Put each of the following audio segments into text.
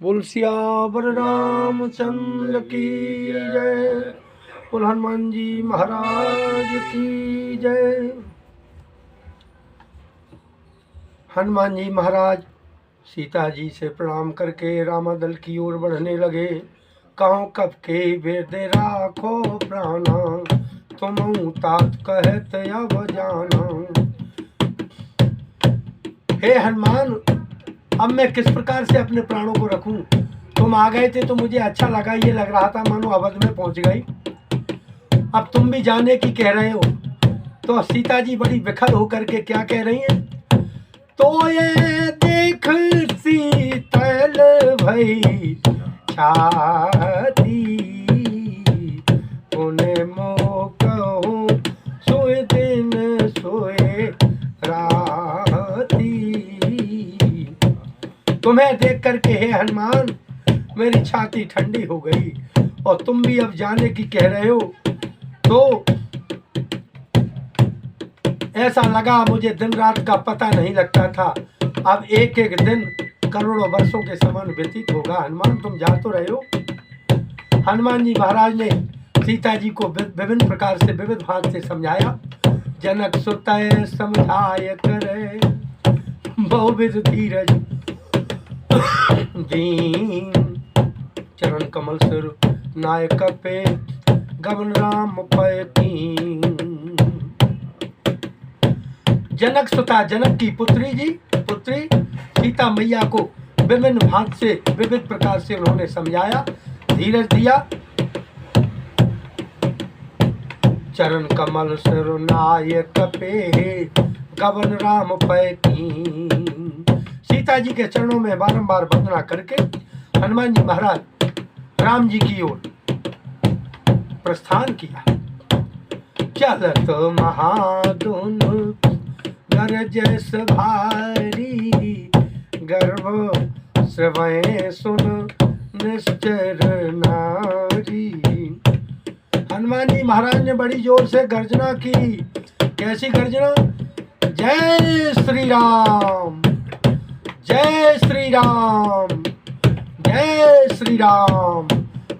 बोल सियावर रामचंद्र की जय। बोल हनुमान जी महाराज की जय। हनुमान जी महाराज सीता जी से प्रणाम करके रामादल की ओर बढ़ने लगे। कहूँ कब के वेद राखो प्राणा, तुम तात कहत अब जाना। हे हनुमान, अब मैं किस प्रकार से अपने प्राणों को रखूं? तुम आ गए थे तो मुझे अच्छा लगा, ये लग रहा था मानो अवध में पहुंच गई। अब तुम भी जाने की कह रहे हो। तो सीता जी बड़ी विखल होकर के क्या कह रही हैं? तो ये देख सीतल भई छाती, उन्हें मोह कहूं सोए दिन सोए राती। तुम्हें देख करके हे हनुमान मेरी छाती ठंडी हो गई, और तुम भी अब जाने की कह रहे हो। तो ऐसा लगा मुझे दिन रात का पता नहीं लगता था। अब एक एक दिन करोड़ों वर्षों के समान व्यतीत होगा। हनुमान तुम जा तो रहे हो। हनुमान जी महाराज ने सीता जी को विभिन्न प्रकार से विविध भाग से समझाया। जनक सुतय समझाय करे, बहुविध धीरज दीन। चरण कमल सिर नायक पे, गगन राम पय कीन। जनक सुता, जनक की पुत्री सीता मैया को विभिन्न भाग से विविध प्रकार से उन्होंने समझाया, धीरज दिया। चरण कमल सिर नायक पे, गगन राम पय कीन। सीता जी के चरणों में बारंबार वंदना करके हनुमान जी महाराज राम जी की ओर प्रस्थान किया। चलत महादुन गरज भारी, गर्भ श्रवय सुन निश्चर नारी। हनुमान जी महाराज ने बड़ी जोर से गर्जना की। कैसी गर्जना? जय श्री राम, जय श्री राम, जय श्री राम।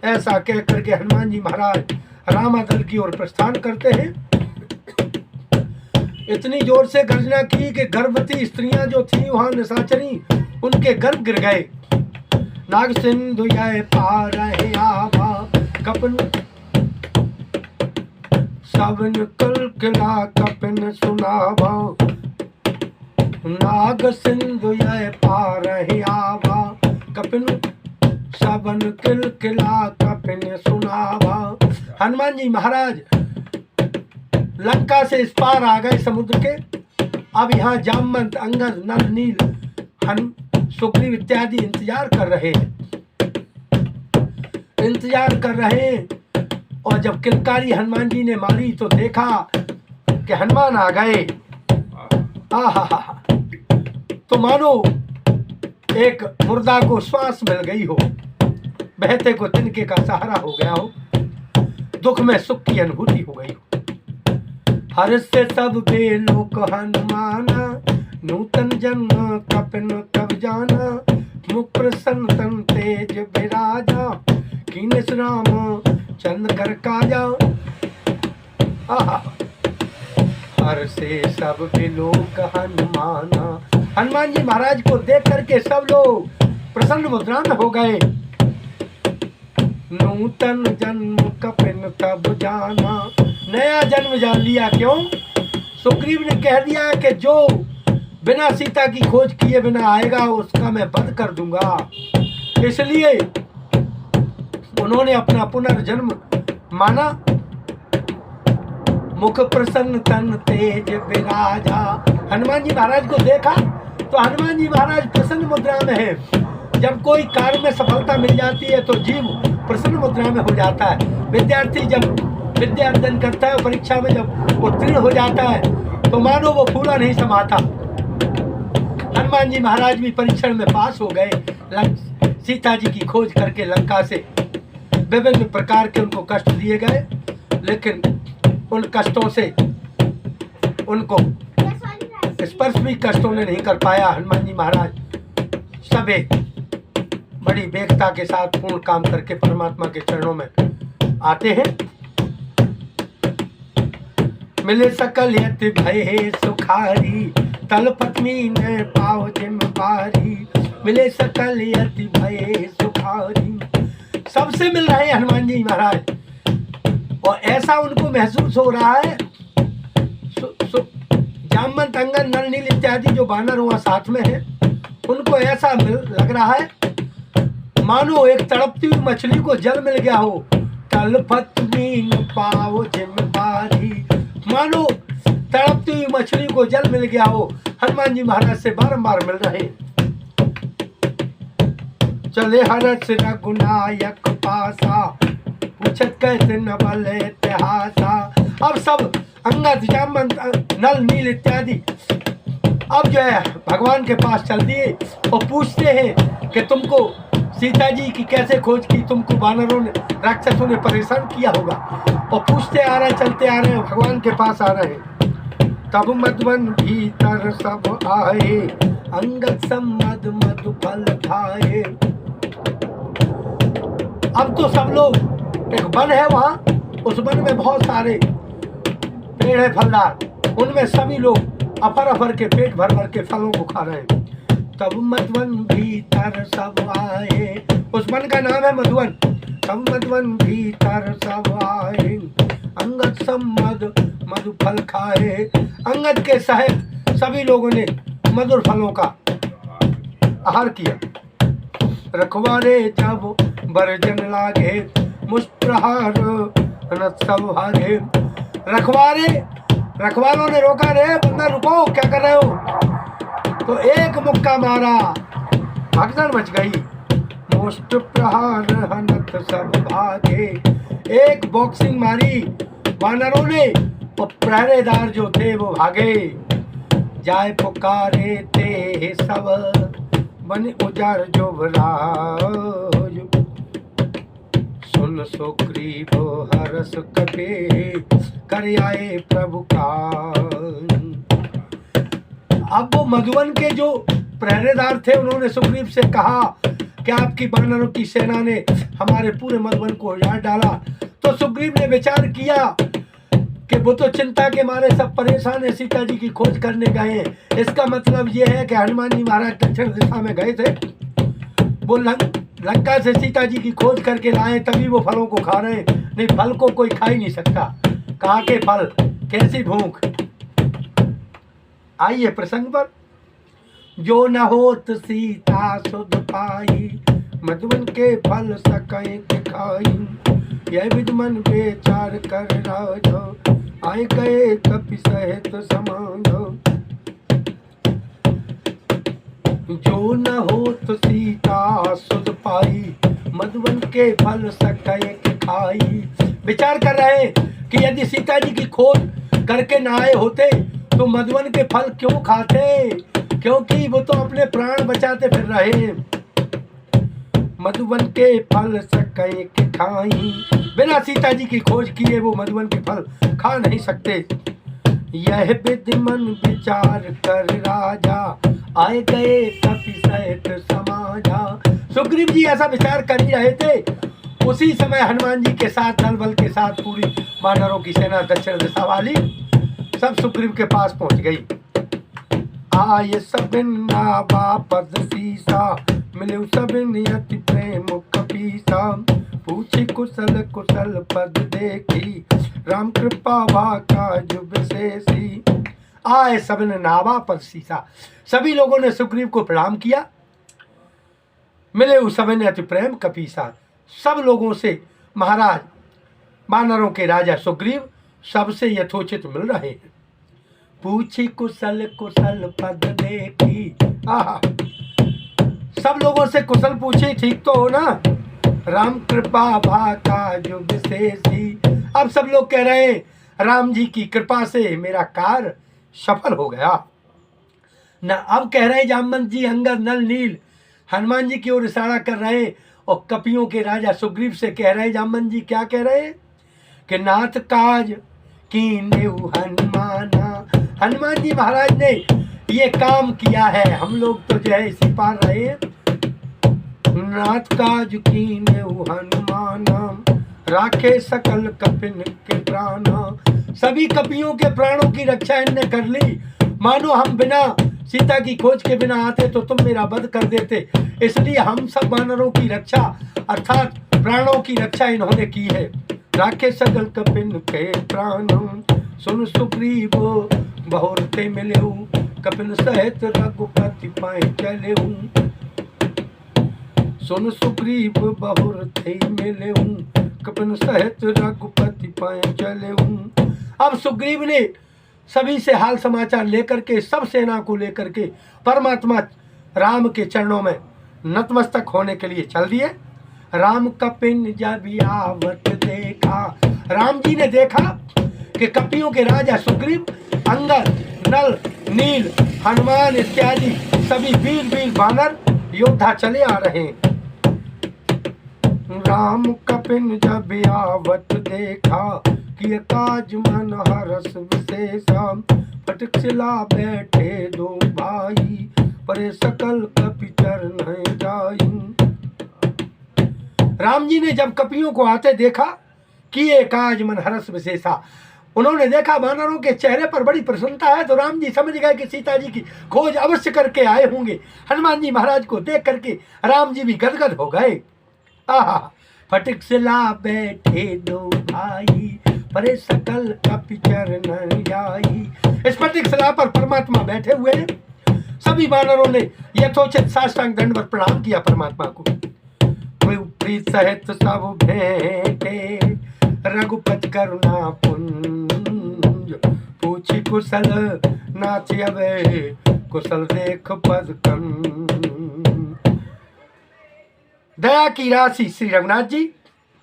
ऐसा कह करके हनुमान जी महाराज रामादल की ओर प्रस्थान करते हैं। इतनी जोर से गर्जना की कि गर्भवती स्त्रियां जो थी वहां निशाचरी, उनके गर्भ गिर गए। नाग सिंधु जाए पार है आवा, कपन सबन कल किला कपन सुनावा। नाग सिंधु जाए पार है आवा, कपन सबन किल किला कपन सुनावा। हनुमान जी महाराज लंका से इस पार आ गए समुद्र के। अब यहाँ जामवंत, अंगद, नल, नील, सुग्रीव इत्यादि इंतजार कर रहे हैं। और जब किलकारी हनुमान जी ने मारी तो देखा कि हनुमान आ गए। आहा, तो मानो एक मुर्दा को श्वास मिल गई हो, बहते को तिनके का सहारा हो गया हो, दुख में सुख की अनुभूति हो गई हो। हर से सब बेलोक हनुमाना, नूतन जन्म कपिन कब जाना। मुख प्रसन्न तन तेज विराजा, कीनस राम चंद्र कर काजा। हर से सब बेलोक हनुमाना। हनुमान जी महाराज को देख करके सब लोग प्रसन्न मुद्रा में हो गए। नूतन जन्म कपिन तब जाना, नया जन्म जान लिया। क्यों? सुग्रीव ने कह दिया कि जो बिना सीता की खोज किए बिना आएगा उसका मैं वध कर दूंगा। इसलिए उन्होंने अपना पुनर्जन्म माना। मुख प्रसन्न तन तेज विराजा। हनुमान जी महाराज को देखा तो हनुमान जी महाराज प्रसन्न मुद्रा में है। जब कोई कार्य में सफलता मिल जाती है तो जीव प्रसन्न मुद्रा में हो जाता है। विद्यार्थी जब विद्या अर्जन करता है, परीक्षा में जब उत्तीर्ण हो जाता है तो मानो वो पूरा नहीं समाता। हनुमान जी महाराज भी परीक्षण में पास हो गए। सीता जी की खोज करके लंका से विभिन्न प्रकार के उनको कष्ट दिए गए, लेकिन उन कष्टों से उनको स्पर्श भी कष्टों ने नहीं कर पाया। हनुमान जी महाराज सब एक बड़ी वेगता के साथ पूर्ण काम करके परमात्मा के चरणों में आते हैं। मिले सकल यति भय सुखारी, तलपत मीन पाओ जिम बारी। मिले सकल यति भय सुखारी, सबसे मिल रहे हैं हनुमान जी महाराज, और ऐसा उनको महसूस हो रहा है। जामवंत, अंगद, नल, नील इत्यादि जो वानर वहां साथ में है, उनको ऐसा लग रहा है मानो एक तड़पती हुई मछली को जल मिल गया हो। तलपत मीन पाओ जिम बारी, मानो तड़पती हुई मछली को जल मिल गया हो। हनुमान जी महाराज से बारंबार मिल रहे। चले हरस रघुनायक पासा, पूछत कहते न बल इतिहासा। अब सब अंगद, जामवंत, नल, नील इत्यादि अब जो है भगवान के पास चल दिए और पूछते हैं कि तुमको सीता जी की कैसे खोज की, तुमको वानरों ने, राक्षसों ने परेशान किया होगा। और पूछते आ रहे, चलते आ रहे हैं, भगवान के पास आ रहे हैं। तब मधुवन भीतर सब आए, अंगद सम्मद मधु फल खाए। अब तो सब लोग, एक वन है वहां, उस वन में बहुत सारे पेड़ है फलदार, उनमें सभी लोग अफर अफर के पेट भर भर के फलों को खा रहे हैं। तब मधुवन भीतर सब आए, उस वन का नाम है मधुवन। तब मधुवन भीतर सब आए, अंगद सम्मद मधु फल खाए। अंगद के सहित सभी लोगों ने मधुर फलों का आहार किया। रखवारे जब बरजन लागे, मुस्प्रहार नत सब भागे। रखवालों ने रोका, रे बंदा रुको, क्या कर रहे हो? तो एक मुक्का मारा, भगदड़ मच गई। मुष्ट प्रहार हनत सब भागे, एक बॉक्सिंग मारी वानरों ने, और पहरेदार जो थे वो भागे। जाय पुकारे ते सब, बन उजार जो भराज। सुन सुग्रीव हरस कटे, कर आए प्रभु का। अब वो मधुवन के जो पहरेदार थे, उन्होंने सुग्रीव से कहा कि आपकी वानरों की सेना ने हमारे पूरे मधुवन को उजाड़ डाला। तो सुग्रीव ने विचार किया कि वो तो चिंता के मारे सब परेशान है, सीता जी की खोज करने गए हैं। इसका मतलब ये है कि हनुमान जी महाराज दक्षिण दिशा में गए थे, वो लंका से सीता जी की खोज करके लाए, तभी वो फलों को खा रहे हैं। नहीं, फल को कोई खा ही नहीं सकता, कहाँ के फल, कैसी भूख। आइए प्रसंग पर। जो न होत सीता सुध पाई, मधुवन के फल सकै के खाई। यह विध मन विचार कर राजो, आए गए कपि सहित समाजो। जो न होत सीता सुध पाई, मधुवन के फल सकै के खाई। विचार कर रहे कि यदि सीता जी की खोज करके न आए होते तो मधुवन के फल क्यों खाते, क्योंकि वो तो अपने प्राण बचाते फिर रहे। मधुवन के फल सकै के खाई, बिना सीता जी की खोज किए वो मधुवन के फल खा नहीं सकते। यह विधि मन विचार कर राजा, आए गए कपि सहित समाजा। सुग्रीव जी ऐसा विचार कर ही रहे थे, उसी समय हनुमान जी के साथ, दल बल के साथ पूरी वानरों की सेना दक्षिण दिशा वाली सब सुग्रीव के पास पहुंच गई। आये सबिन नावा पद सीसा, मिले सबिन अति प्रेम कपीसा। पूछी कुशल कुशल पद देखी, राम कृपा वाका जुब विशेषी। आए सबिन नावा पद सीसा, सभी लोगों ने सुग्रीव को प्रणाम किया। मिले उस सबिन अति प्रेम कपीसा, सब लोगों से महाराज वानरों के राजा सुग्रीव सबसे यथोचित मिल रहे हैं। पूछी कुशल कुशल पद देखी, आहा, सब लोगों से कुशल पूछी, ठीक तो हो ना? राम कृपा भाका जो विशेषी। अब सब लोग कह रहे हैं राम जी की कृपा से मेरा कार्य सफल हो गया ना। अब कह रहे हैं जामवंत जी, अंगद, नल, नील हनुमान जी की ओर इशारा कर रहे हैं, और कपियों के राजा सुग्रीव से कह रहे हैं जामवंत जी, क्या कह रहे हैं कि नाथ काज कीन्यु हनुमाना। हनुमान जी महाराज ने ये काम किया है, हम लोग तो जो है इसी पार रहे हैं। नाथ काज कीने हनुमान, राखे सकल कपिन के प्राण। सभी कपियों के प्राणों की रक्षा इनने कर ली। मानो हम बिना सीता की खोज के बिना आते तो तुम मेरा वध कर देते, इसलिए हम सब वानरों की रक्षा अर्थात प्राणों की रक्षा इन्होंने की है। राखे सकल कपिन के प्राण, सुन सुग्रीव बहुर ते मिले, कपिन सहित रघुपति पाए चले। सुन सुग्रीव बहुर थे मिले, कपिन सहित रघुपति पाए चले। अब सुग्रीव ने सभी से हाल समाचार लेकर के, सब सेना को लेकर के परमात्मा राम के चरणों में नतमस्तक होने के लिए चल दिए। राम कपिन जब आवत देखा, राम जी ने देखा कि कपियों के राजा सुग्रीव, अंगद, नल, नील, हनुमान इत्यादि सभी वीर वीर वानर योद्धा चले आ रहे हैं। राम कपिन जब आवत देखा, कि काज मन हरस विशेषा, फटक सिला बैठे दो भाई, परे सकल कपि चरण जाई। राम जी ने जब कपियों को आते देखा कि ये काज मन हरस विशेषा, उन्होंने देखा वानरों के चेहरे पर बड़ी प्रसन्नता है, तो राम जी समझ गए कि सीता जी की खोज अवश्य करके आए होंगे। हनुमान जी महाराज को देख करके राम जी भी गदगद हो गए। आहा, फटक सिला बैठे दो भाई, परे सकल कपि चरण जाई। इस फटिक शिला पर परमात्मा बैठे हुए हैं। सभी वानरों ने यथोचित साष्टांग दंडवत प्रणाम किया परमात्मा को। प्रीत सहित सब भेंटे, रघुपति करुणा पुंज, पूछी कुशल नाथ अवे, कुशल देख पद कंज। दया की राशि श्री रघुनाथ जी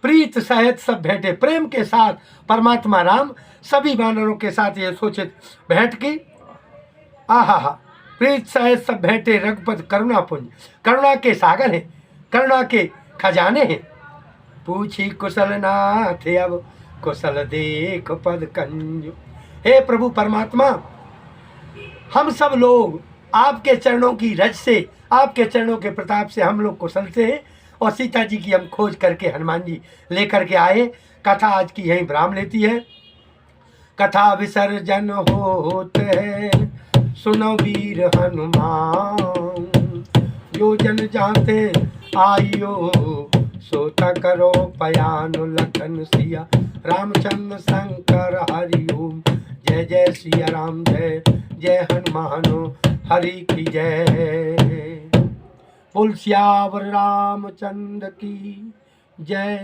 प्रीत सहित सब भेंटे, प्रेम के साथ परमात्मा राम सभी वानरों के साथ ये सोचित भेंट की। आहा, प्रीत सहित सब भेंटे, रघुपति करुणा पुंज, करुणा के सागर हैं, करुणा के खजाने हैं। पूछी कुशल नाथ अब, कुशल देख पद कंज। हे प्रभु परमात्मा, हम सब लोग आपके चरणों की रज से, आपके चरणों के प्रताप से हम लोग कुशल से हैं, और सीता जी की हम खोज करके हनुमान जी लेकर के आए। कथा आज की यही विराम लेती है। कथा विसर्जन होत है, सुनो वीर हनुमान, जो जन जाते आइयो, सोता करो पयान लखन सिया, रामचंद्र शंकर हरि ओम। जय जय सिया राम, जय जय हनुमानो हरि की जय। बोल सियावर रामचंद्र की जय।